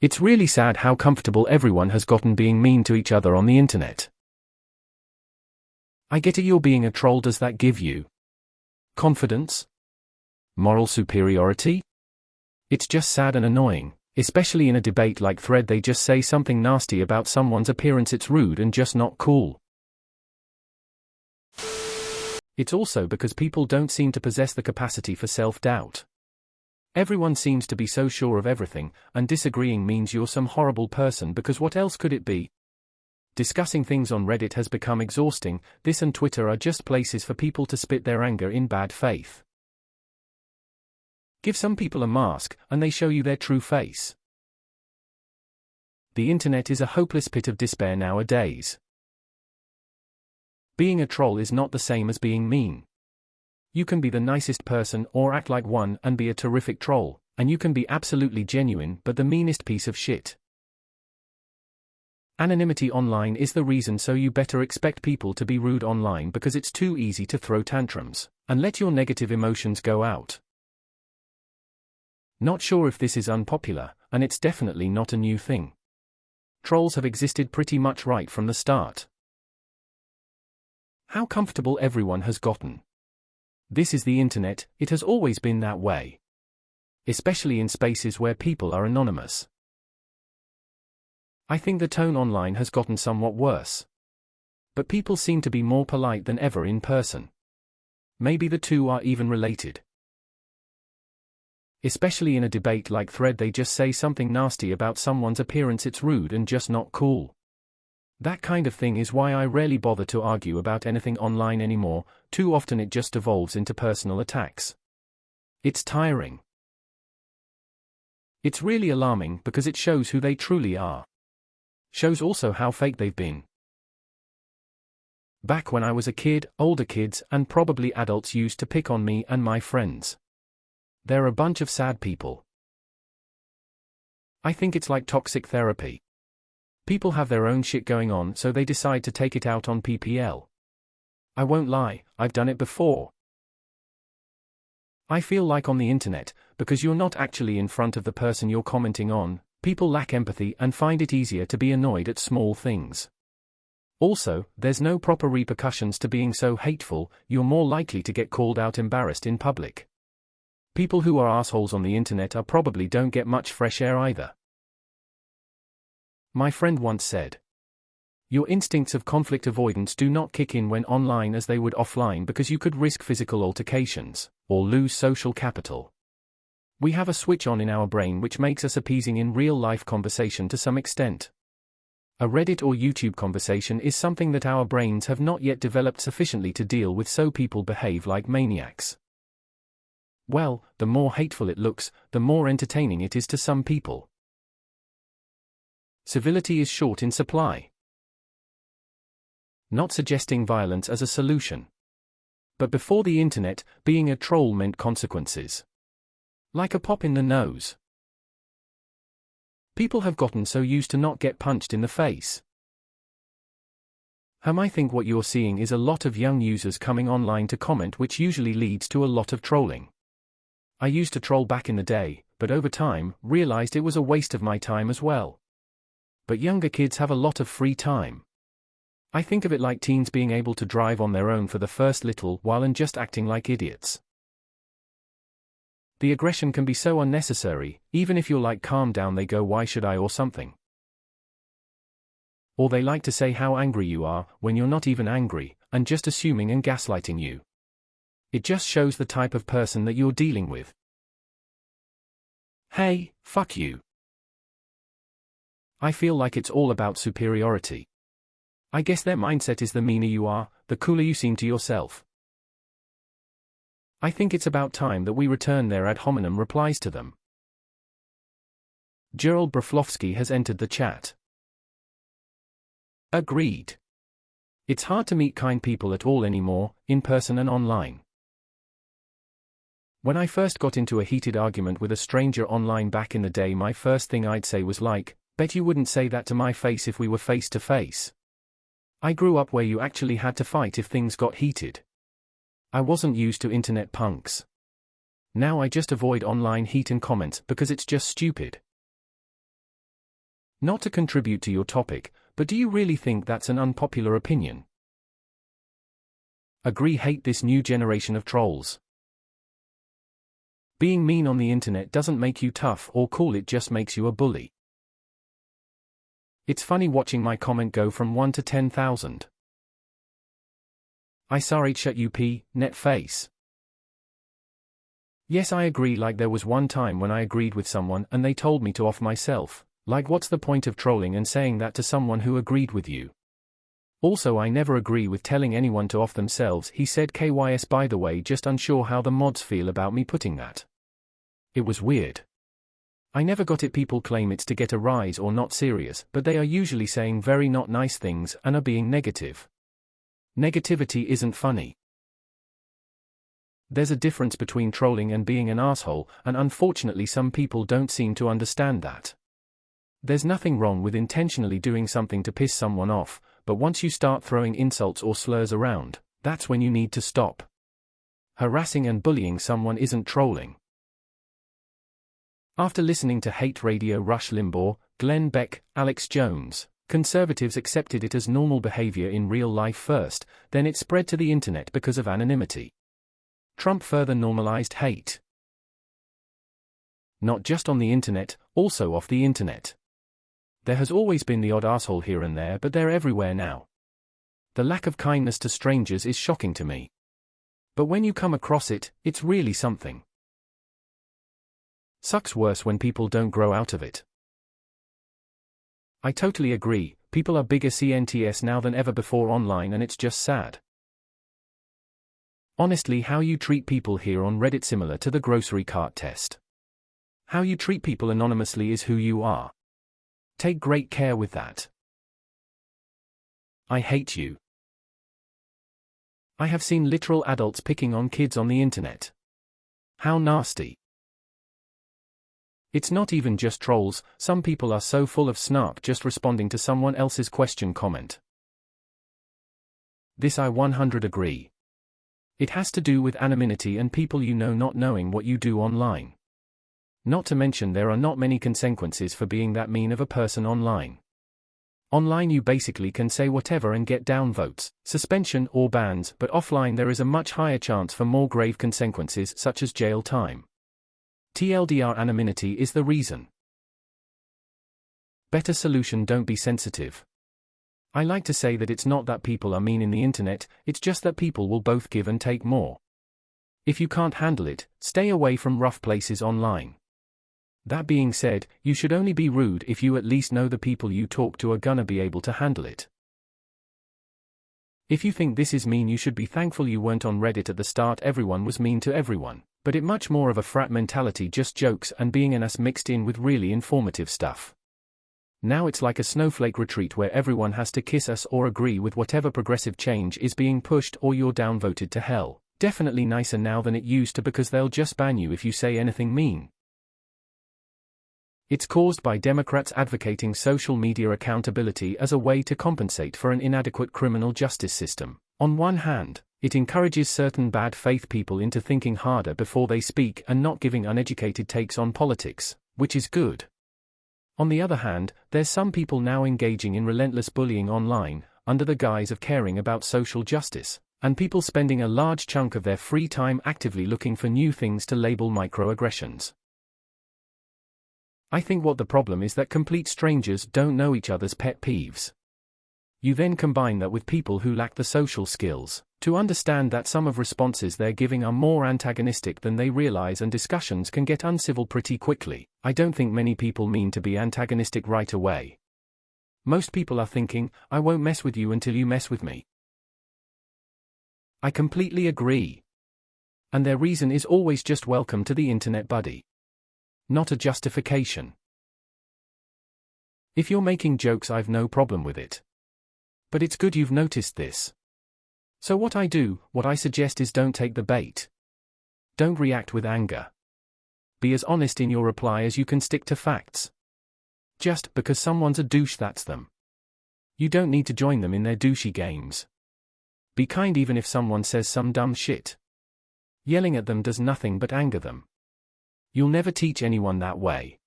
It's really sad how comfortable everyone has gotten being mean to each other on the internet. I get it, you're being a troll. Does that give you confidence? Moral superiority? It's just sad and annoying, especially in a debate like Thread. They just say something nasty about someone's appearance. It's rude and just not cool. It's also because people don't seem to possess the capacity for self-doubt. Everyone seems to be so sure of everything, and disagreeing means you're some horrible person, because what else could it be? Discussing things on Reddit has become exhausting. This and Twitter are just places for people to spit their anger in bad faith. Give some people a mask, and they show you their true face. The internet is a hopeless pit of despair nowadays. Being a troll is not the same as being mean. You can be the nicest person or act like one and be a terrific troll, and you can be absolutely genuine but the meanest piece of shit. Anonymity online is the reason, so you better expect people to be rude online, because it's too easy to throw tantrums and let your negative emotions go out. Not sure if this is unpopular, and it's definitely not a new thing. Trolls have existed pretty much right from the start. How comfortable everyone has gotten. This is the internet. It has always been that way. Especially in spaces where people are anonymous. I think the tone online has gotten somewhat worse. But people seem to be more polite than ever in person. Maybe the two are even related. Especially in a debate like Thread, they just say something nasty about someone's appearance. It's rude and just not cool. That kind of thing is why I rarely bother to argue about anything online anymore. Too often it just devolves into personal attacks. It's tiring. It's really alarming, because it shows who they truly are. Shows also how fake they've been. Back when I was a kid, older kids and probably adults used to pick on me and my friends. They're a bunch of sad people. I think it's like toxic therapy. People have their own shit going on, so they decide to take it out on PPL. I won't lie, I've done it before. I feel like on the internet, because you're not actually in front of the person you're commenting on, people lack empathy and find it easier to be annoyed at small things. Also, there's no proper repercussions to being so hateful. You're more likely to get called out embarrassed in public. People who are assholes on the internet probably don't get much fresh air either. My friend once said, "Your instincts of conflict avoidance do not kick in when online as they would offline, because you could risk physical altercations, or lose social capital. We have a switch on in our brain which makes us appeasing in real-life conversation to some extent. A Reddit or YouTube conversation is something that our brains have not yet developed sufficiently to deal with, so people behave like maniacs. Well, the more hateful it looks, the more entertaining it is to some people. Civility is short in supply." Not suggesting violence as a solution. But before the internet, being a troll meant consequences. Like a pop in the nose. People have gotten so used to not get punched in the face. I think what you're seeing is a lot of young users coming online to comment, which usually leads to a lot of trolling. I used to troll back in the day, but over time, realized it was a waste of my time as well. But younger kids have a lot of free time. I think of it like teens being able to drive on their own for the first little while and just acting like idiots. The aggression can be so unnecessary. Even if you're like, "Calm down," they go, "Why should I?" or something. Or they like to say how angry you are, when you're not even angry, and just assuming and gaslighting you. It just shows the type of person that you're dealing with. Hey, fuck you. I feel like it's all about superiority. I guess their mindset is the meaner you are, the cooler you seem to yourself. I think it's about time that we return their ad hominem replies to them. Gerald Broflovsky has entered the chat. Agreed. It's hard to meet kind people at all anymore, in person and online. When I first got into a heated argument with a stranger online back in the day, my first thing I'd say was like, "Bet you wouldn't say that to my face if we were face to face." I grew up where you actually had to fight if things got heated. I wasn't used to internet punks. Now I just avoid online heat and comments because it's just stupid. Not to contribute to your topic, but do you really think that's an unpopular opinion? Hate this new generation of trolls. Being mean on the internet doesn't make you tough or cool, it just makes you a bully. It's funny watching my comment go from 1 to 10,000. I sorry shut up, net face. Yes, I agree, like there was one time when I agreed with someone and they told me to off myself. Like, what's the point of trolling and saying that to someone who agreed with you? Also, I never agree with telling anyone to off themselves, he said. KYS, by the way, just unsure how the mods feel about me putting that. It was weird. I never got it. People claim it's to get a rise or not serious, but they are usually saying very not nice things and are being negative. Negativity isn't funny. There's a difference between trolling and being an asshole, and unfortunately some people don't seem to understand that. There's nothing wrong with intentionally doing something to piss someone off, but once you start throwing insults or slurs around, that's when you need to stop. Harassing and bullying someone isn't trolling. After listening to hate radio Rush Limbaugh, Glenn Beck, Alex Jones, conservatives accepted it as normal behavior in real life first, then it spread to the internet because of anonymity. Trump further normalized hate. Not just on the internet, also off the internet. There has always been the odd asshole here and there, but they're everywhere now. The lack of kindness to strangers is shocking to me. But when you come across it, it's really something. Sucks worse when people don't grow out of it. I totally agree, people are bigger CNTS now than ever before online, and it's just sad. Honestly, how you treat people here on Reddit similar to the grocery cart test. How you treat people anonymously is who you are. Take great care with that. I hate you. I have seen literal adults picking on kids on the internet. How nasty. It's not even just trolls, some people are so full of snark just responding to someone else's comment. This I 100% agree. It has to do with anonymity and people you know not knowing what you do online. Not to mention there are not many consequences for being that mean of a person online. Online you basically can say whatever and get downvotes, suspension or bans, but offline there is a much higher chance for more grave consequences such as jail time. TLDR, anonymity is the reason. Better solution: don't be sensitive. I like to say that it's not that people are mean in the internet, it's just that people will both give and take more. If you can't handle it, stay away from rough places online. That being said, you should only be rude if you at least know the people you talk to are gonna be able to handle it. If you think this is mean, you should be thankful you weren't on Reddit at the start. Everyone was mean to everyone, but it much more of a frat mentality, just jokes and being an ass mixed in with really informative stuff. Now it's like a snowflake retreat where everyone has to kiss us or agree with whatever progressive change is being pushed, or you're downvoted to hell. Definitely nicer now than it used to, because they'll just ban you if you say anything mean. It's caused by Democrats advocating social media accountability as a way to compensate for an inadequate criminal justice system. On one hand, it encourages certain bad faith people into thinking harder before they speak and not giving uneducated takes on politics, which is good. On the other hand, there's some people now engaging in relentless bullying online, under the guise of caring about social justice, and people spending a large chunk of their free time actively looking for new things to label microaggressions. I think what the problem is that complete strangers don't know each other's pet peeves. You then combine that with people who lack the social skills to understand that some of responses they're giving are more antagonistic than they realize, and discussions can get uncivil pretty quickly. I don't think many people mean to be antagonistic right away. Most people are thinking, I won't mess with you until you mess with me. I completely agree. And their reason is always just welcome to the internet, buddy. Not a justification. If you're making jokes, I've no problem with it. But it's good you've noticed this. So what I suggest is don't take the bait. Don't react with anger. Be as honest in your reply as you can stick to facts. Just because someone's a douche, that's them. You don't need to join them in their douchey games. Be kind even if someone says some dumb shit. Yelling at them does nothing but anger them. You'll never teach anyone that way.